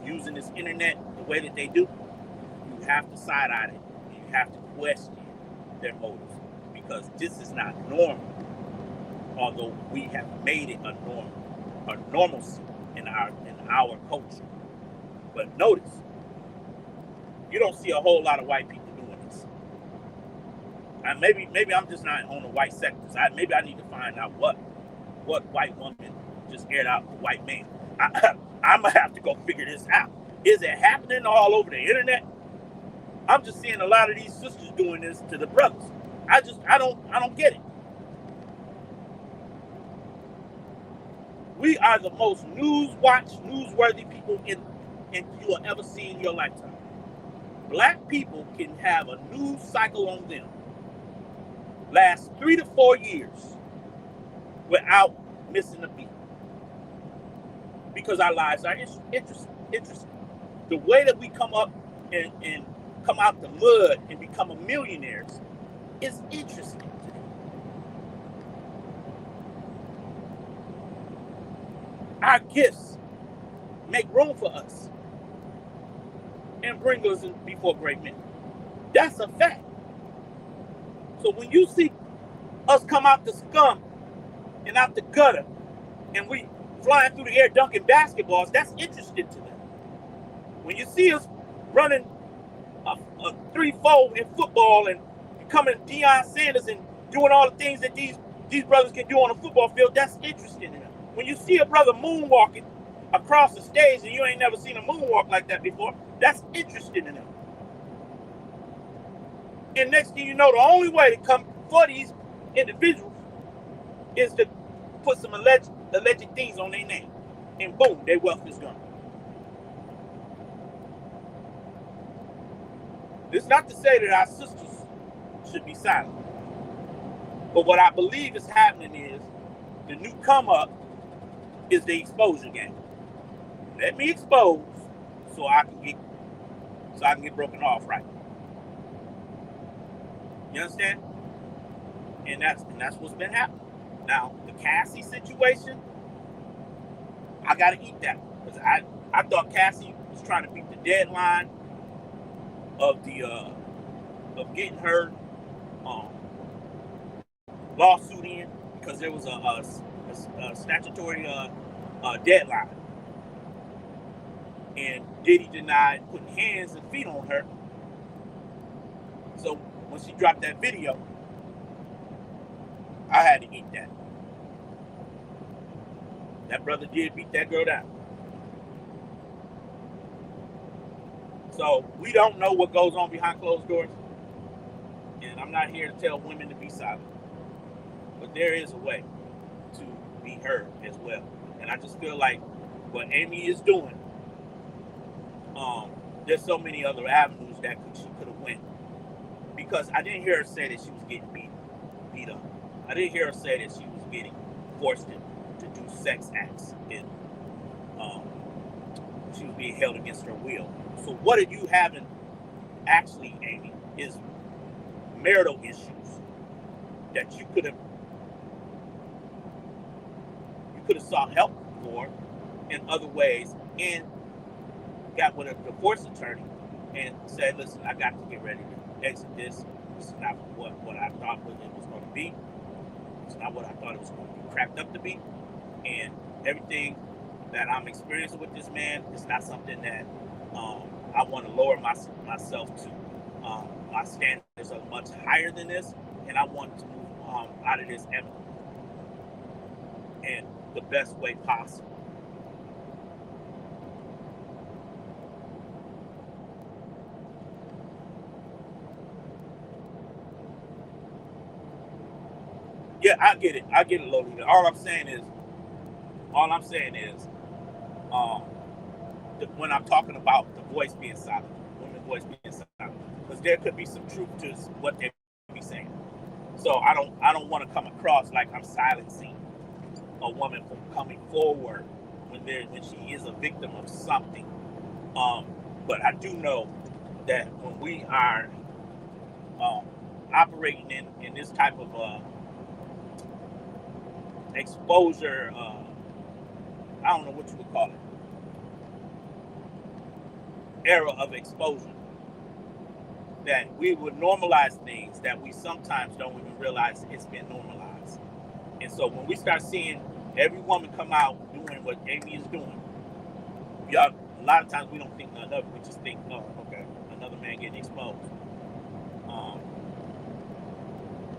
using this internet the way that they do, you have to side-eye it. And you have to question their motives, because this is not normal, although we have made it a normalcy in our culture. But notice, you don't see a whole lot of white people doing this. And maybe I'm just not on the white sectors. Maybe I need to find out what white woman just aired out the white man. I'm gonna have to go figure this out. Is it happening all over the internet? I'm just seeing a lot of these sisters doing this to the brothers. I don't get it. We are the most newsworthy people in you will ever see in your lifetime. Black people can have a news cycle on them last 3 to 4 years without missing a beat, because our lives are interesting. The way that we come up and come out the mud and become millionaires is interesting. Our gifts make room for us and bring us before great men. That's a fact. So when you see us come out the scum and out the gutter and we flying through the air dunking basketballs, that's interesting to them. When you see us running a 3-4 in football and becoming Deion Sanders and doing all the things that these brothers can do on a football field, that's interesting to them. When you see a brother moonwalking across the stage and you ain't never seen a moonwalk like that before, that's interesting to them. And next thing you know, the only way to come for these individuals is to put some alleged things on their name. And boom, their wealth is gone. This is not to say that our sisters should be silent. But what I believe is happening is the new come up is the exposure game. Let me expose so I can get broken off right. You understand? And that's what's been happening. Now, the Cassie situation, I gotta eat that. Because I thought Cassie was trying to beat the deadline of getting her lawsuit in, because there was a statutory deadline. And Diddy denied putting hands and feet on her. So when she dropped that video, I had to eat that. That brother did beat that girl down. So we don't know what goes on behind closed doors. And I'm not here to tell women to be silent. But there is a way to be heard as well. And I just feel like what Amy is doing, there's so many other avenues that she could have went. Because I didn't hear her say that she was getting beat up. I didn't hear her say that she was getting forced to do sex acts. And she was being held against her will. So what are you having, actually, Amy, is marital issues that you could have sought help for in other ways, and got with a divorce attorney and said, listen, I got to get ready to exit this. This is not what I thought it was going to be. It's not what I thought it was going to be cracked up to be. And everything that I'm experiencing with this man is not something that I want to lower myself to. My standards are much higher than this, and I want to move out of this and the best way possible. Yeah, I get it, Lolita. All I'm saying is, when I'm talking about the voice being silent, women's voice being silent, because there could be some truth to what they be saying. So I don't want to come across like I'm silencing a woman from coming forward when she is a victim of something. But I do know that when we are operating in this type of exposure, I don't know what you would call it, era of exposure, that we would normalize things that we sometimes don't even realize it's been normalized. And so when we start seeing every woman come out doing what Amy is doing, a lot of times we don't think nothing of it. We just think, oh, okay, another man getting exposed.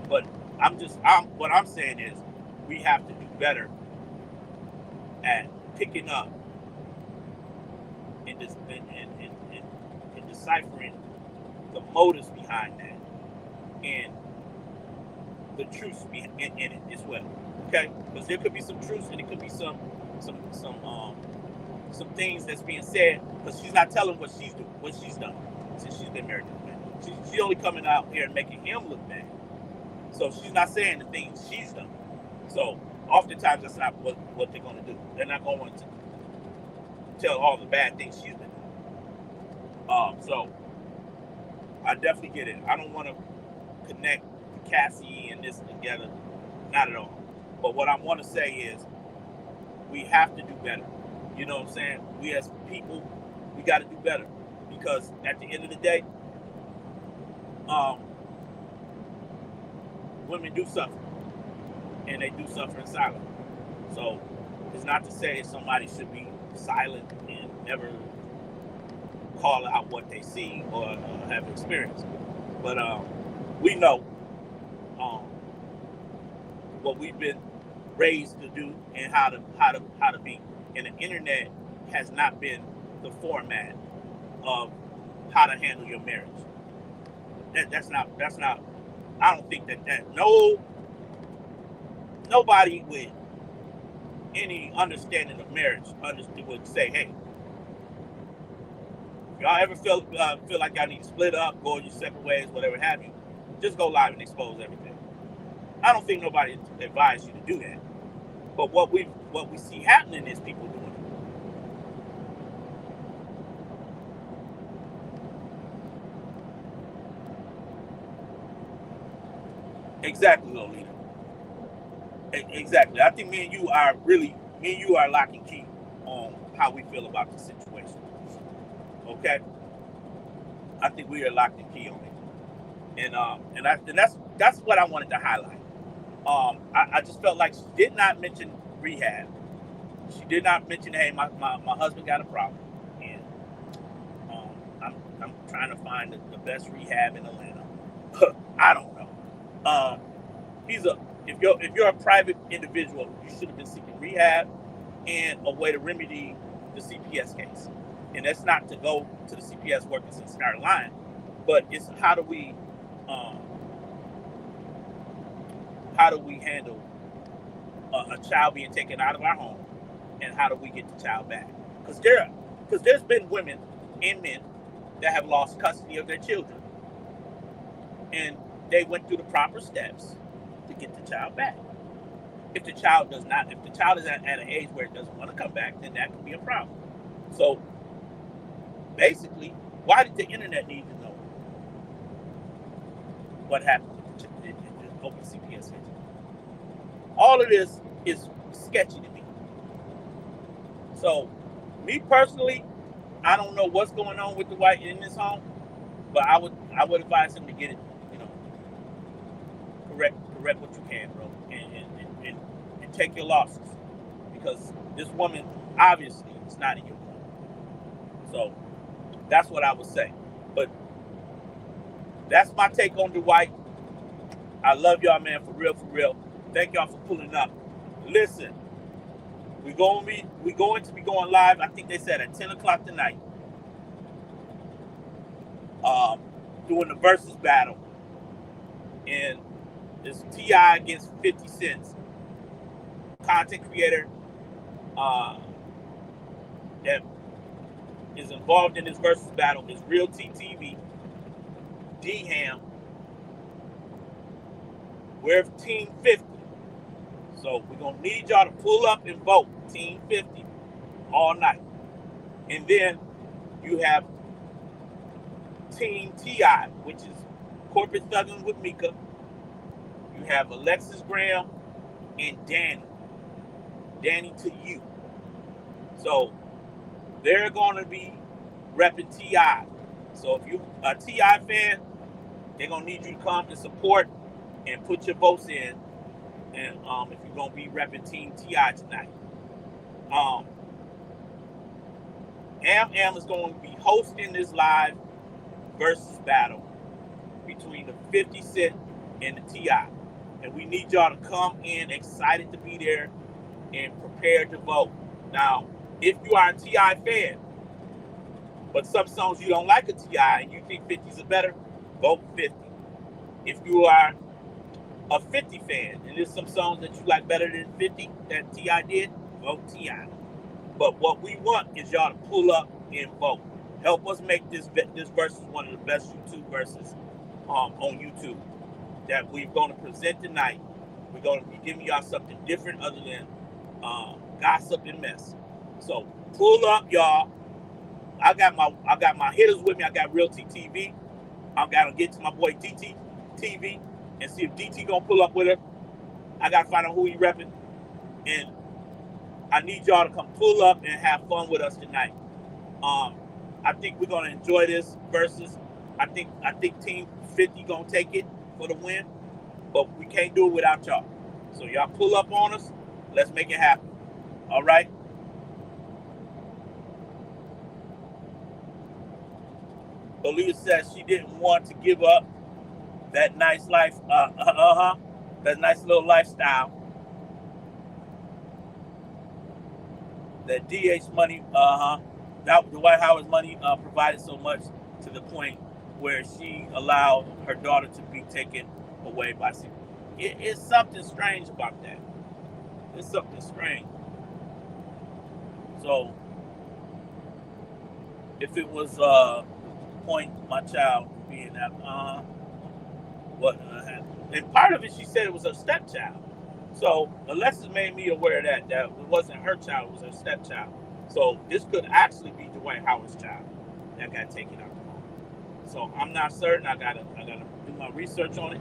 But what I'm saying is we have to do better at picking up and deciphering the motives behind that and the truth in it as well. Okay, because there could be some truth and it could be some things that's being said, because she's not telling what she's done since she's been married to the man. She's only coming out here and making him look bad. So she's not saying the things she's done. So oftentimes that's not what they're going to do. They're not going to want to tell all the bad things she's been doing. So I definitely get it. I don't want to connect Cassie and this together. Not at all. But what I want to say is we have to do better. You know what I'm saying? We as people, we got to do better because at the end of the day, um, women do suffer, and they do suffer in silence. So it's not to say somebody should be silent and never call out what they see or have experienced. But we know um, what we've been raised to do and how to be. And the internet has not been the format of how to handle your marriage. That's not. I don't think that nobody with any understanding of marriage would say, hey, if y'all ever feel like y'all need to split up, go your separate ways, whatever have you, just go live and expose everything. I don't think nobody advised you to do that. But what we see happening is people doing it. Exactly, Lolita. Exactly. I think me and you are lock and key on how we feel about the situation. Okay? I think we are locked and key on it. And that's what I wanted to highlight. I just felt like she did not mention rehab. She did not mention, hey, my husband got a problem, and I'm trying to find the best rehab in Atlanta. I don't know. If you're a private individual, you should have been seeking rehab and a way to remedy the CPS case. And that's not to go to the CPS workers and start lying, but it's how do we handle a child being taken out of our home, and how do we get the child back? Because there's been women and men that have lost custody of their children, and they went through the proper steps to get the child back. If the child is at an age where it doesn't want to come back, then that could be a problem. So basically, why did the internet need to know what happened with the open CPS case? All of this is sketchy to me. So, me personally, I don't know what's going on with the white in this home, but I would advise him to get it, correct what you can, bro, and take your losses, because this woman obviously is not in your corner. So that's what I would say. But that's my take on Dwight. I love y'all, man, for real, for real. Thank y'all for pulling up. Listen, we're going to be going live. I think they said at 10 o'clock tonight. Doing the versus battle, and it's T.I. against 50 Cent. Content creator that is involved in this versus battle is Real T TV. D-Ham. We're Team 50. So we're going to need y'all to pull up and vote Team 50 all night. And then you have Team T.I., which is Corporate Thuggin' with Mika. You have Alexis Graham and Danny to you. So they're going to be repping T.I. So if you're a T.I. fan, they're going to need you to come and support and put your votes in. And if you're going to be repping Team T.I. tonight. Am is going to be hosting this live versus battle between the 50 Cent and the T.I. And we need y'all to come in excited to be there and prepared to vote. Now, if you are a T.I. fan, but some songs you don't like a T.I. and you think 50's are better, vote 50. If you are a 50 fan and there's some songs that you like better than 50 that T.I. did, vote T.I. But what we want is y'all to pull up and vote. Help us make this versus one of the best YouTube verses on YouTube that we're going to present tonight. We're going to be giving y'all something different other than gossip and mess. So pull up, y'all. I got my hitters with me. I got Real T TV. I got to get to my boy TT TV, and see if DT gonna pull up with her. I gotta find out who he repping, and I need y'all to come pull up and have fun with us tonight. I think we're gonna enjoy this versus. I think Team 50 gonna take it for the win, but we can't do it without y'all. So y'all pull up on us. Let's make it happen. All right. Lolita says she didn't want to give up that nice life. That nice little lifestyle. That DH money. That Dwight Howard's money provided so much to the point where she allowed her daughter to be taken away by secret. It's something strange about that. It's something strange. So, if it was point my child being that, what and part of it, she said it was her stepchild. So Alexis made me aware that it wasn't her child, it was her stepchild. So this could actually be Dwight Howard's child that got taken out. So I'm not certain. I gotta do my research on it.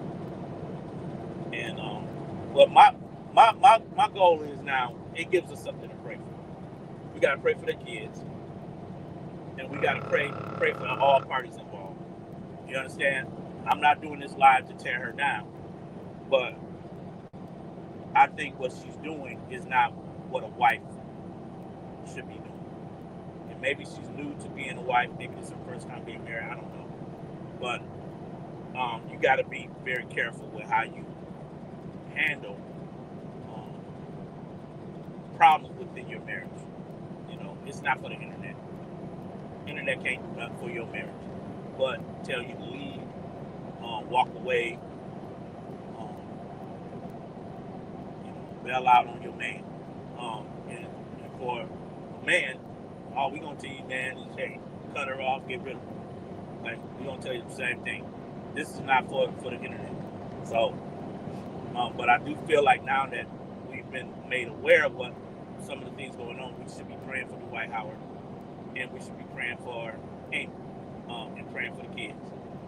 And but my goal is now it gives us something to pray for. We gotta pray for the kids, and we gotta pray for all parties involved. You understand? I'm not doing this live to tear her down, but I think what she's doing is not what a wife should be doing. And maybe she's new to being a wife. Maybe it's her first time being married. I don't know. But you got to be very careful with how you handle problems within your marriage. You know, it's not for the internet. Internet can't do nothing for your marriage. But tell you to leave, walk away, bail out on your man. And for a man, all we gonna tell you, man, is hey, cut her off, get rid of her. Like, we gonna tell you the same thing. This is not for the internet. So, but I do feel like now that we've been made aware of what some of the things going on, we should be praying for Dwight Howard, and we should be praying for Amy, and praying for the kids.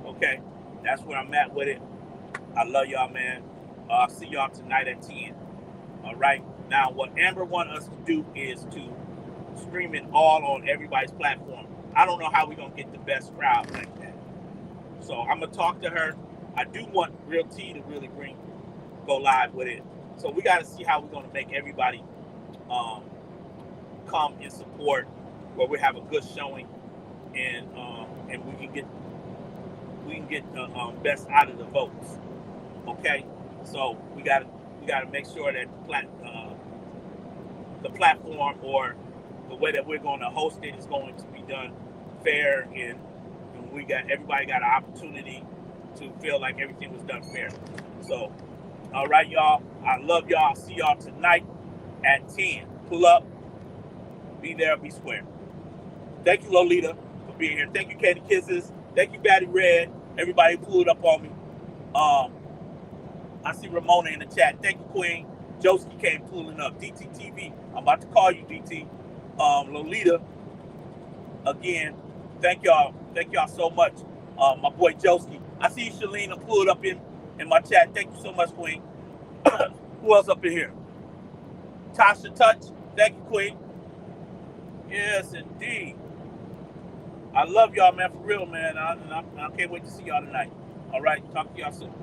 Okay, that's where I'm at with it. I love y'all, man. I'll see y'all tonight at 10. All right. Now, what Amber wants us to do is to stream it all on everybody's platform. I don't know how we're going to get the best crowd like that. So I'm going to talk to her. I do want Real T to really go live with it. So we got to see how we're going to make everybody come in support, where we have a good showing, and we can get the best out of the votes. Okay. So we got to make sure that the platform or the way that we're going to host it is going to be done fair, and everybody got an opportunity to feel like everything was done fair. So, all right, y'all. I love y'all. I'll see y'all tonight at 10. Pull up. Be there. Be square. Thank you, Lolita, for being here. Thank you, Candy Kisses. Thank you, Batty Red. Everybody pulled up on me. I see Ramona in the chat. Thank you, Queen. Joski came pulling up. DTTV. I'm about to call you, DT. Lolita. Again, thank y'all. Thank y'all so much. My boy Joski. I see Shalina pulled up in my chat. Thank you so much, Queen. Who else up in here? Tasha Touch. Thank you, Queen. Yes, indeed. I love y'all, man, for real, man. I can't wait to see y'all tonight. All right. Talk to y'all soon.